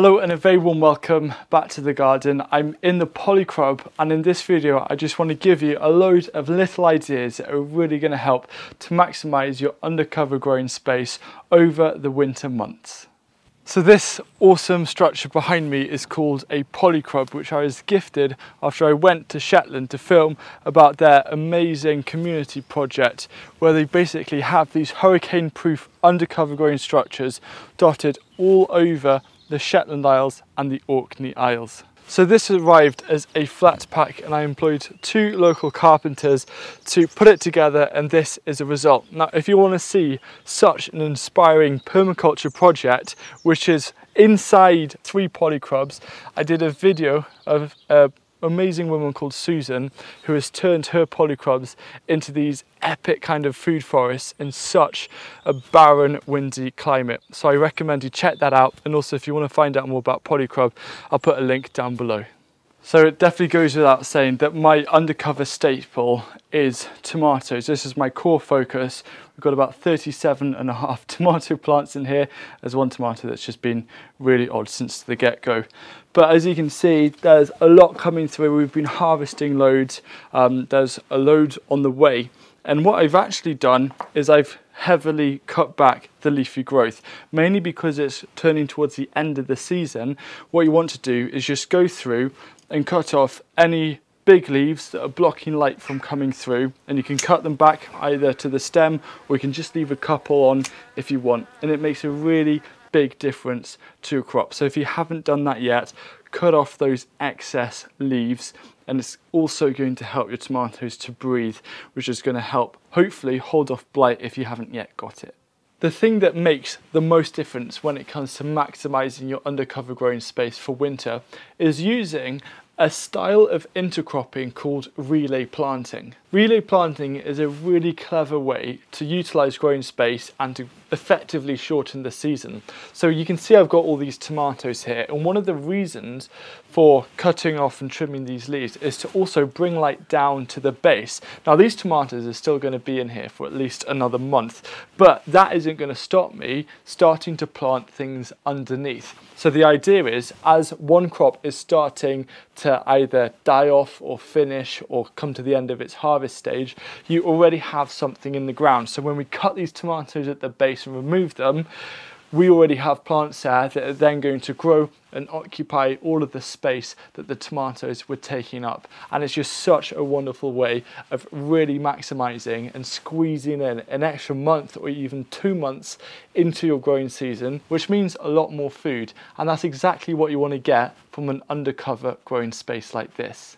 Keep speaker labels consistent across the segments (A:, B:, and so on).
A: Hello and a very warm welcome back to the garden. I'm in the Polycrop, and in this video I just want to give you a load of little ideas that are really going to help to maximise your undercover growing space over the winter months. So this awesome structure behind me is called a Polycrop, which I was gifted after I went to Shetland to film about their amazing community project, where they basically have these hurricane-proof undercover growing structures dotted all over the Shetland Isles and the Orkney Isles. So this arrived as a flat pack, and I employed 2 local carpenters to put it together, and this is a result. Now, if you want to see such an inspiring permaculture project, which is inside 3 Polycrops, I did a video of an amazing woman called Susan, who has turned her Polycrops into these epic kind of food forests in such a barren, windy climate. So I recommend you check that out, and also if you want to find out more about Polycrop, I'll put a link down below. So it definitely goes without saying that my undercover staple is tomatoes. This is my core focus. We've got about 37.5 tomato plants in here. There's one tomato that's just been really odd since the get-go. But as you can see, there's a lot coming through. We've been harvesting loads. There's a load on the way. And what I've actually done is I've heavily cut back the leafy growth, mainly because it's turning towards the end of the season. What you want to do is just go through and cut off any big leaves that are blocking light from coming through, and you can cut them back either to the stem, or you can just leave a couple on if you want, and it makes a really big difference to your crop. So if you haven't done that yet, cut off those excess leaves, and it's also going to help your tomatoes to breathe, which is going to help hopefully hold off blight if you haven't yet got it. The thing that makes the most difference when it comes to maximising your undercover growing space for winter is using a style of intercropping called relay planting. Relay planting is a really clever way to utilise growing space and to effectively shorten the season. So you can see I've got all these tomatoes here, and one of the reasons for cutting off and trimming these leaves is to also bring light down to the base. Now these tomatoes are still going to be in here for at least another month, but that isn't going to stop me starting to plant things underneath. So the idea is, as one crop is starting to either die off or finish or come to the end of its harvest stage, you already have something in the ground. So when we cut these tomatoes at the base and remove them, we already have plants there that are then going to grow and occupy all of the space that the tomatoes were taking up. And it's just such a wonderful way of really maximising and squeezing in an extra month or even 2 months into your growing season, which means a lot more food. And that's exactly what you want to get from an undercover growing space like this.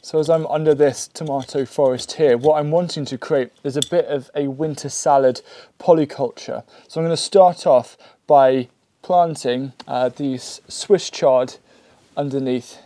A: So as I'm under this tomato forest here, what I'm wanting to create is a bit of a winter salad polyculture. So I'm going to start off by planting these Swiss chard underneath.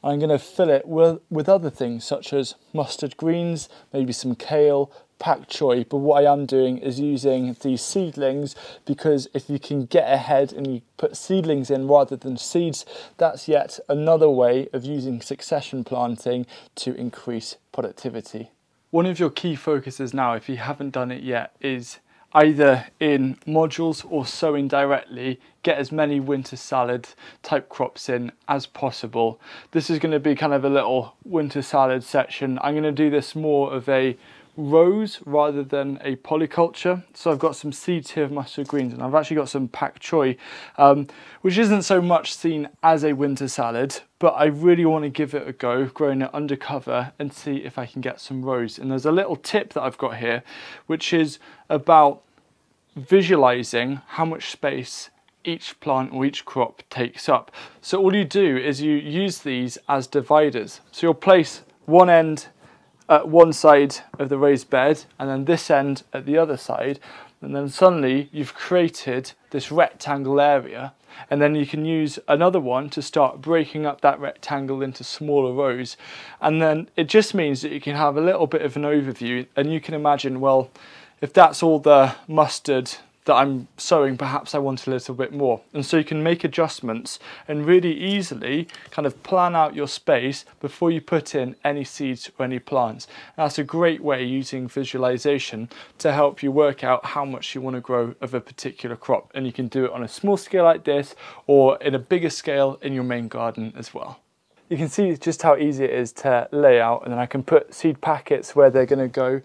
A: I'm going to fill it with other things such as mustard greens, maybe some kale, pak choi, but what I am doing is using these seedlings, because if you can get ahead and you put seedlings in rather than seeds, that's yet another way of using succession planting to increase productivity. One of your key focuses now, if you haven't done it yet, is either in modules or sowing directly, get as many winter salad type crops in as possible. This is going to be kind of a little winter salad section. I'm going to do this more of a rows rather than a polyculture. So I've got some seeds here of mustard greens, and I've actually got some pak choi, which isn't so much seen as a winter salad, but I really want to give it a go, growing it undercover, and see if I can get some rows. And there's a little tip that I've got here, which is about visualizing how much space each plant or each crop takes up. So all you do is you use these as dividers. So you'll place one end at one side of the raised bed and then this end at the other side, and then suddenly you've created this rectangle area, and then you can use another one to start breaking up that rectangle into smaller rows. And then it just means that you can have a little bit of an overview, and you can imagine, well, if that's all the mustard that I'm sowing, perhaps I want a little bit more. And so you can make adjustments and really easily kind of plan out your space before you put in any seeds or any plants. And that's a great way using visualization to help you work out how much you want to grow of a particular crop. And you can do it on a small scale like this or in a bigger scale in your main garden as well. You can see just how easy it is to lay out, and then I can put seed packets where they're going to go.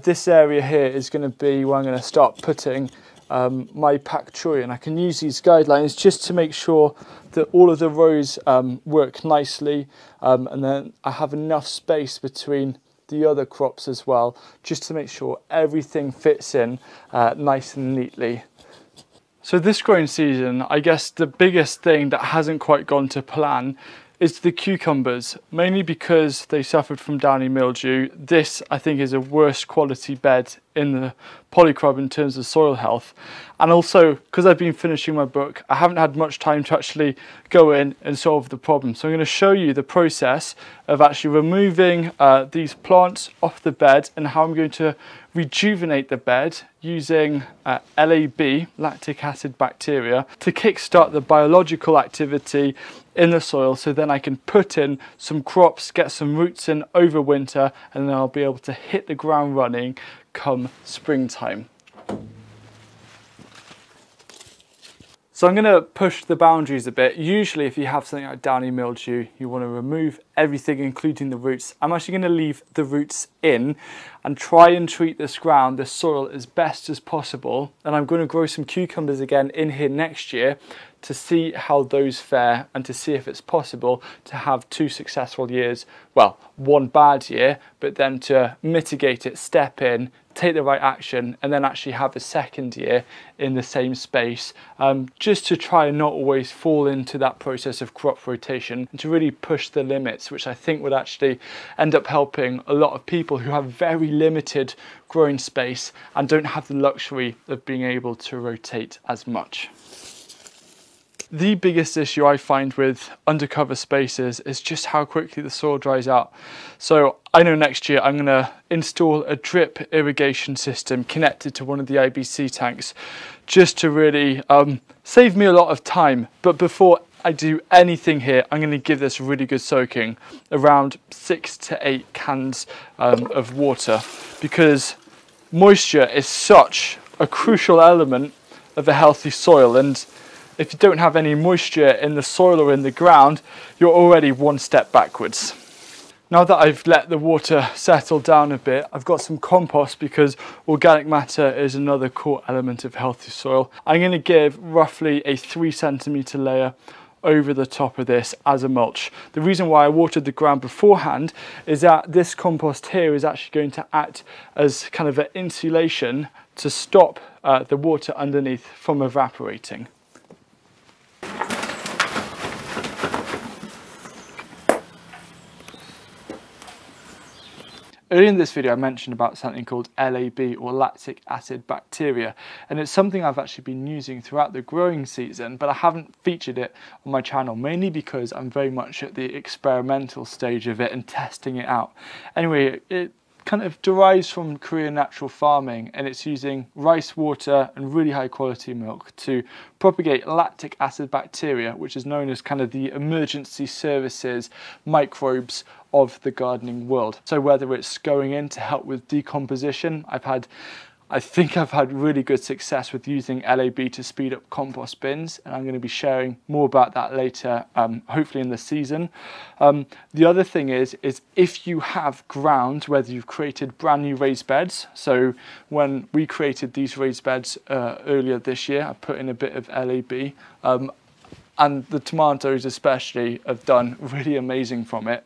A: This area here is going to be where I'm going to start putting my pak choi, and I can use these guidelines just to make sure that all of the rows work nicely, and then I have enough space between the other crops as well, just to make sure everything fits in nice and neatly. So this growing season, I guess the biggest thing that hasn't quite gone to plan is the cucumbers, mainly because they suffered from downy mildew. This, I think, is a worse quality bed in the polycrop in terms of soil health. And also, because I've been finishing my book, I haven't had much time to actually go in and solve the problem. So I'm going to show you the process of actually removing these plants off the bed and how I'm going to rejuvenate the bed using LAB, lactic acid bacteria, to kickstart the biological activity in the soil, so then I can put in some crops, get some roots in over winter, and then I'll be able to hit the ground running come springtime. So I'm going to push the boundaries a bit. Usually if you have something like downy mildew, you want to remove everything including the roots. I'm actually going to leave the roots in and try and treat this ground, this soil, as best as possible. And I'm going to grow some cucumbers again in here next year to see how those fare and to see if it's possible to have 2 successful years. Well, 1 bad year, but then to mitigate it, step in, take the right action, and then actually have a 2nd year in the same space, just to try and not always fall into that process of crop rotation and to really push the limits, which I think would actually end up helping a lot of people who have very limited growing space and don't have the luxury of being able to rotate as much. The biggest issue I find with undercover spaces is just how quickly the soil dries out. So I know next year I'm going to install a drip irrigation system connected to one of the IBC tanks, just to really save me a lot of time. But before I do anything here, I'm going to give this a really good soaking, around 6 to 8 cans of water, because moisture is such a crucial element of a healthy soil. And if you don't have any moisture in the soil or in the ground, you're already 1 step backwards. Now that I've let the water settle down a bit, I've got some compost, because organic matter is another core element of healthy soil. I'm going to give roughly a 3 centimetre layer over the top of this as a mulch. The reason why I watered the ground beforehand is that this compost here is actually going to act as kind of an insulation to stop the water underneath from evaporating. Earlier in this video I mentioned about something called LAB, or lactic acid bacteria, and it's something I've actually been using throughout the growing season, but I haven't featured it on my channel, mainly because I'm very much at the experimental stage of it and testing it out. Anyway, it kind of derives from Korean natural farming, and it's using rice water and really high quality milk to propagate lactic acid bacteria, which is known as kind of the emergency services microbes of the gardening world. So whether it's going in to help with decomposition, I think I've had really good success with using LAB to speed up compost bins, and I'm going to be sharing more about that later, hopefully in the season. The other thing is if you have ground, whether you've created brand new raised beds, so when we created these raised beds earlier this year, I put in a bit of LAB, and the tomatoes especially have done really amazing from it.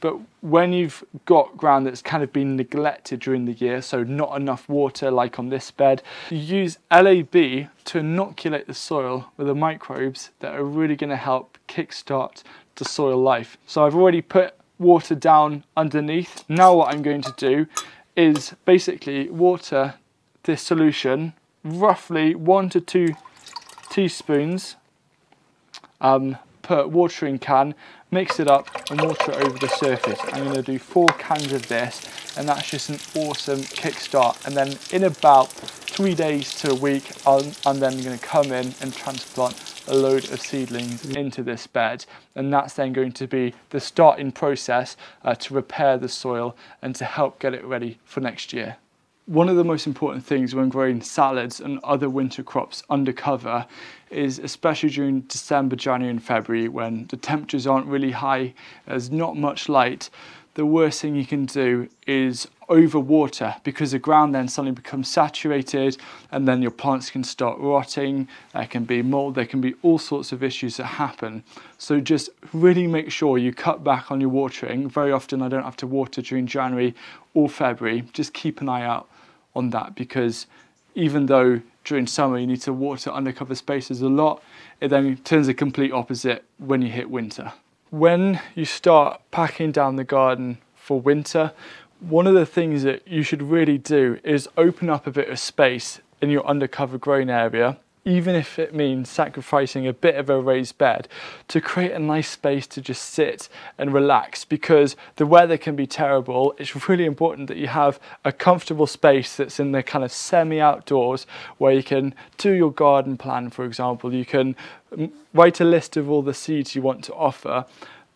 A: But when you've got ground that's kind of been neglected during the year, so not enough water like on this bed, you use LAB to inoculate the soil with the microbes that are really going to help kickstart the soil life. So I've already put water down underneath. Now what I'm going to do is basically water this solution, roughly 1 to 2 teaspoons proper watering can, mix it up and water it over the surface. I'm going to do 4 cans of this, and that's just an awesome kickstart. And then in about 3 days to a week, I'm then going to come in and transplant a load of seedlings into this bed, and that's then going to be the starting process to repair the soil and to help get it ready for next year. One of the most important things when growing salads and other winter crops undercover is, especially during December, January and February, when the temperatures aren't really high, there's not much light, the worst thing you can do is overwater, because the ground then suddenly becomes saturated and then your plants can start rotting, there can be mold, there can be all sorts of issues that happen. So just really make sure you cut back on your watering. Very often I don't have to water during January or February. Just keep an eye out on that, because even though during summer you need to water undercover spaces a lot, it then turns the complete opposite when you hit winter. When you start packing down the garden for winter, one of the things that you should really do is open up a bit of space in your undercover growing area, even if it means sacrificing a bit of a raised bed, to create a nice space to just sit and relax. Because the weather can be terrible, it's really important that you have a comfortable space that's in the kind of semi-outdoors, where you can do your garden plan, for example. You can write a list of all the seeds you want to offer,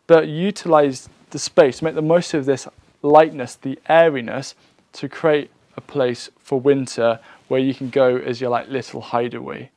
A: but utilize the space, make the most of this lightness, the airiness, to create a place for winter where you can go as your like little hideaway.